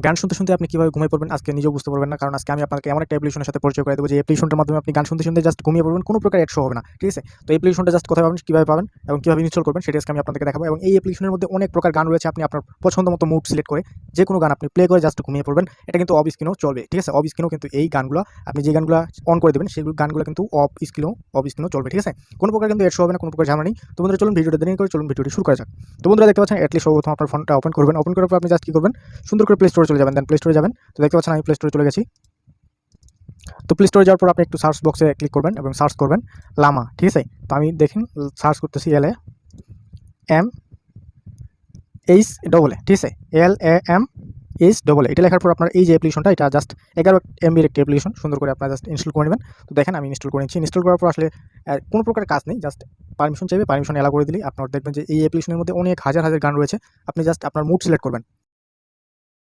গান শুনতে শুনতে আপনি কীভাবে ঘুমিয়ে পড়বেন আজকে নিজেও বুঝতে পারবেন না, কারণ আজকে আমি আপনাকে এমন একটা অ্যাপ্লিকেশনের সাথে পরিচয় করে দেবো যে অ্যাপ্লিকেশনটার মাধ্যমে আপনি গান শুনতে শুনতে জাস্ট ঘুমিয়ে পড়বেন, কোনো প্রকার অ্যাড শো হবে না। ঠিক আছে? তো অ্যাপ্লিকেশনটা জাস্ট কোথায় পাবেন, কীভাবে পাবেন এবং কীভাবে ইনস্টল করবেন সেটা আজকে আমি আপনাদেরকে দেখাবো। এবং এই অ্যাপ্লিকেশনের মধ্যে অনেক প্রকার গান রয়েছে, আপনি আপনার পছন্দ মতো মুড সিলেক্ট করে যে কোনো গান আপনি প্লে করে জাস্ট ঘুমিয়ে পড়বেন। এটা কিন্তু অফ স্ক্রিনেও চলবে। ঠিক আছে? অফ স্ক্রিনেও কিন্তু এই গানগুলো আপনি যে গানগুলো অন করে দেবেন সেগুলো গানগুলো কিন্তু অফ স্ক্রিনেও চলবে। ঠিক আছে? কোনো প্রকার কিন্তু অ্যাড শো হবে না, কোনো প্রকার ঝামেলা নেই। তো বন্ধুরা চলুন ভিডিওটা দেরি করে চলুন ভিডিওটি শুরু করা যাক। তো বন্ধুরা দেখতে পাচ্ছেন অ্যাটলিস্ট সর্বপ্রথম আপনার ফোনটা ওপেন করবেন। ওপেন করার পর আপনি জাস্ট কী করবেন, সুন্দর করে প্লে স্টোরে চলে যাবেন। দেন প্লে স্টোরে যাবেন। তো দেখতে পাচ্ছেন আমি প্লে স্টোরে চলে গেছি। তো প্লে স্টোরে যাওয়ার পর আপনি একটু সার্চ বক্সে ক্লিক করবেন এবং সার্চ করবেন লামা। ঠিক আছে? তো আমি দেখেন সার্চ করতেছি LAMHAA। ঠিক আছে? LAMHAA। এটা লেখার পর আপনার এই যে অ্যাপ্লিকেশনটা, এটা জাস্ট 11 MB-র একটি অ্যাপ্লিকেশন, সুন্দর করে আপনারা জাস্ট ইনস্টল করে নেবেন। তো দেখেন আমি ইনস্টল করে নিচ্ছি। ইনস্টল করার পর আসলে কোনো প্রকার কাজ নেই, জাস্ট পারমিশন চাইবে, পারমিশন অ্যালাউ করে দিলেই আপনার দেখবেন যে এই অ্যাপ্লিকেশনের মধ্যে অনেক হাজার হাজার গান রয়েছে। আপনি জাস্ট আপনার মুড সিলেক্ট করবেন।